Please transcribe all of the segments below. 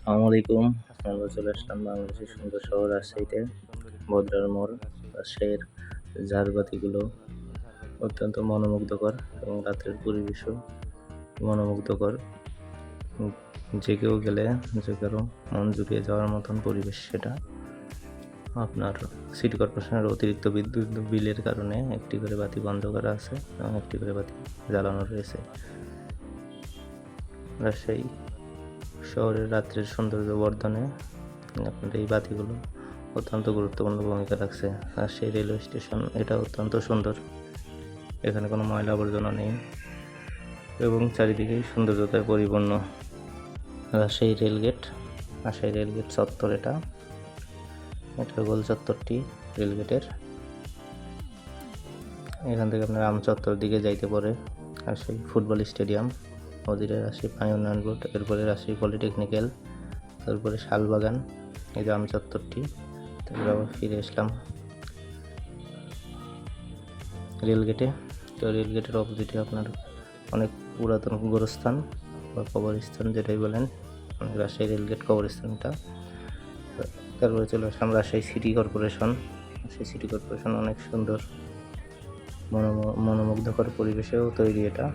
আসসালামু আলাইকুম। আমরা চলে আসলাম বাংলাদেশের সুন্দর শহর রাজশাহীতে। বদরার মোড়। রাজশাহীর ঝাড়বাতিগুলো অত্যন্ত মনোমুগ্ধকর এবং রাতের পরিবেশও মনোমুগ্ধকর। উম, যে কেউ গেলে যে কারো মন জুড়িয়ে যাওয়ার মতন পরিবেশ সেটা। আপনার সিটি কর্পোরেশনের অতিরিক্ত বিদ্যুৎ বিলের কারণে একটি করে বাতি বন্ধ করা আছে এবং একটি করে বাতি জ্বালানো রয়েছে। রাজশাহী শহরের রাত্রির সৌন্দর্য বর্ধনে আপনার এই বাতিগুলো অত্যন্ত গুরুত্বপূর্ণ ভূমিকা রাখছে। আর সেই রেলওয়ে স্টেশন এটা অত্যন্ত সুন্দর, এখানে কোনো ময়লা আবর্জনা নেই এবং চারিদিকেই সৌন্দর্যতায় পরিপূর্ণ। রাজশাহী রেলগেট, রাজশাহী রেলগেট চত্বর এটা গোল চত্বরটি রেলগেটের। এখান থেকে আপনার আম চত্বর দিকে যাইতে পারে রাজশাহী ফুটবল স্টেডিয়াম, ওদিকে রাজশাহী পানি উন্নয়ন বোর্ড, এরপরে রাজশাহী পলিটেকনিক্যাল, তারপরে শালবাগান, এই যে আম চত্বরটি। তারপরে আবার ফিরে আসলাম রেলগেটে। তো রেলগেটের অপোজিটে আপনার অনেক পুরাতন গোরস্থান বা কবরস্থান যেটাই বলেন, রাজশাহী রেলগেট কবরস্থানটা। তারপরে চলে আসলাম রাজশাহী সিটি কর্পোরেশন। সেই সিটি কর্পোরেশন অনেক সুন্দর মনোমুগ্ধকর পরিবেশেও তৈরি এটা।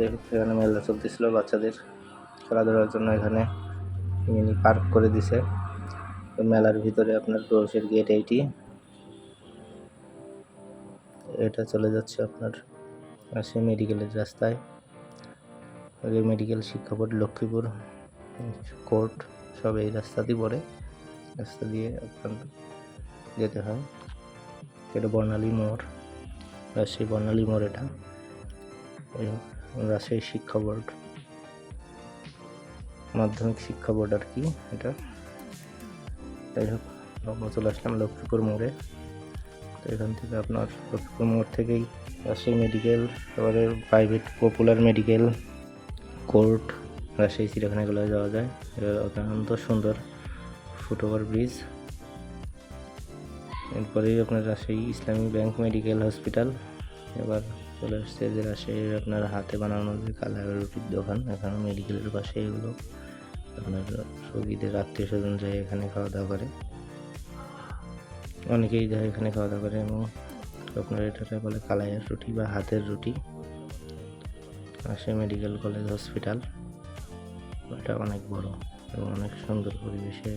এখানে মেলা চলতেছিল বাচ্চাদের খেলাধুলার জন্য, এখানে মিনি পার্ক করে দিছে। মেলার ভিতরে আপনার প্রবেশের গেট এইটি, এটা চলে যাচ্ছে আপনার রাজশাহী মেডিকেলের রাস্তায়। মেডিকেল শিক্ষা বোর্ড, লক্ষ্মীপুর কোর্ট সব এই রাস্তাতেই পড়ে। রাস্তা দিয়ে আপনার যেতে হয়। এটা বর্ণালী মোড়, রাজশাহী বর্ণালী মোড় এটা। রাজশাহী শিক্ষা বোর্ড, মাধ্যমিক শিক্ষা বোর্ড আর কি এটা। যাই হোক, আমরা চলে আসলাম লক্ষ্মীপুর মোড়ে। তো এখান থেকে আপনার লক্ষ্মীপুর মোড় থেকেই রাজশাহী মেডিকেল, তারপরে private popular medical, court, Rajshahi চিড়িয়াখানাগুলো যাওয়া যায়। এটা অত্যন্ত সুন্দর ফুটওভার ব্রিজ। এরপরেই আপনার রাজশাহী ইসলামী ব্যাংক মেডিকেল হসপিটাল। এবার চলে আসছে যে রাজশাহীর আপনার হাতে বানানো যে কালার রুটির দোকান, এখানে মেডিকেলের পাশে এগুলো আপনার রোগীদের আত্মীয় স্বজন যায় এখানে খাওয়া দাওয়া করে, অনেকেই যায় এখানে খাওয়া দাওয়া করে। এবং আপনার এটাকে বলে কালাইয়ের রুটি বা হাতের রুটি। রাজশাহী মেডিকেল কলেজ হসপিটাল, এটা অনেক বড় এবং অনেক সুন্দর পরিবেশে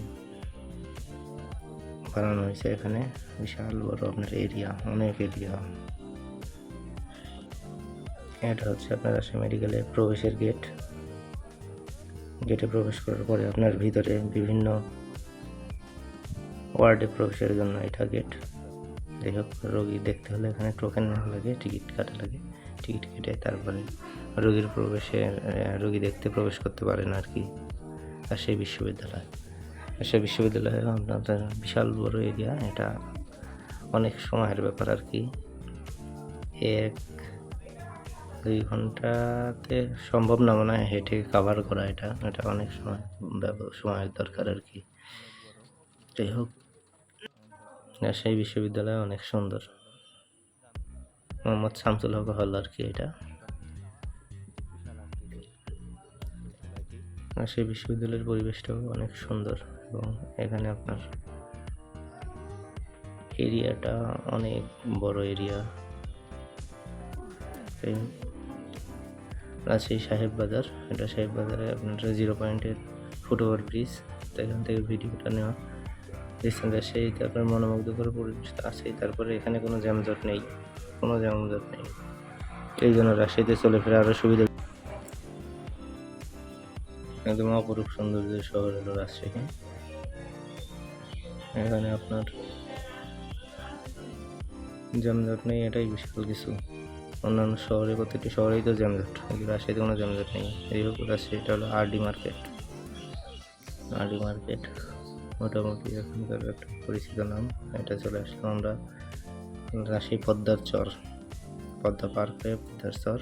বানানো হয়েছে। এখানে বিশাল বড় আপনার এরিয়া, অনেক এরিয়া। এটা হচ্ছে আপনার রাজশাহী মেডিকেলের প্রবেশের গেট। গেটে প্রবেশ করার পরে আপনার ভিতরে বিভিন্ন ওয়ার্ডে প্রবেশের জন্য এটা গেট। যাই হোক, রোগী দেখতে হলে এখানে টোকেন নেওয়া লাগে, টিকিট কাটা লাগে। টিকিট কেটে তারপরে রোগীর রোগী দেখতে প্রবেশ করতে পারেন আর কি। আর সেই বিশ্ববিদ্যালয়ে আপনাদের বিশাল বড় এরিয়া, এটা অনেক সময়ের ব্যাপার আর কি। 1-2 ঘন্টাতে সম্ভব না মনে হয় হেঁটে কাভার করা, এটা অনেক সময়ের দরকার আর কি। যাই হোক, রাজশাহী বিশ্ববিদ্যালয় অনেক সুন্দর। মোহাম্মদ শামসুল হক হল আর কি এটা। রাজশাহী বিশ্ববিদ্যালয়ের পরিবেশটাও অনেক সুন্দর এবং এখানে আপনার এরিয়াটা অনেক বড় এরিয়া। রাজশাহী সাহেব বাজার, এটা সাহেব বাজারে আপনার 0 পয়েন্টের ফুটওভার ব্রিজ। তো এখান থেকে ভিডিওটা নেওয়া। রাজশাহীতে আপনার মনোমুগ্ধকর পরিবেশ আছেই, তারপরে এখানে কোনো জ্যামজট নেই। এই জন্য রাজশাহীতে চলাফেরা আরও সুবিধা। একদম অপরূপ সৌন্দর্যের শহর হলো রাজশাহী। এখানে আপনার জ্যামজট নেই, এটাই বিশাল কিছু। অন্যান্য শহরে, প্রত্যেকটি শহরেই তো জ্যামজট, রাজশাহীতে কোনো জ্যামজট নেই। এই হোক, রাজশাহীটা হলো আরডি মার্কেট। মোটামুটি এখানকার একটা পরিচিত নাম। এটা চলে আসলাম আমরা রাজশাহী পদ্মার চর, পদ্মা পার্ক হয়ে পদ্মার চর।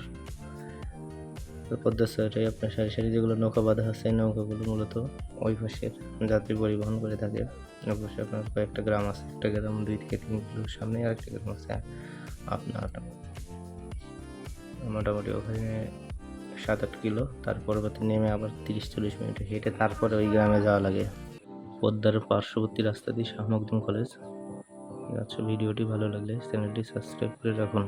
তো পদ্মার চরে আপনার সারি সারি যেগুলো নৌকা বাঁধা আছে, এই নৌকাগুলো মূলত ওই পাশের যাত্রী পরিবহন করে থাকে। অবশ্যই আপনার কয়েকটা গ্রাম আছে, একটা গ্রাম 2 থেকে 3 কিলোর সামনে আরেকটা গ্রাম আছে আপনার। মোটামুটি ওখানে 7-8 কিলো, তার পরবর্তী নেমে আবার 30-40 মিনিট হেঁটে তারপরে ওই গ্রামে যাওয়া লাগে। পদ্মার পার্শ্ববর্তী রাস্তা দিয়ে শাহ মখদুম কলেজ। আচ্ছা, ভিডিওটি ভালো লাগলে চ্যানেলটি সাবস্ক্রাইব করে রাখুন।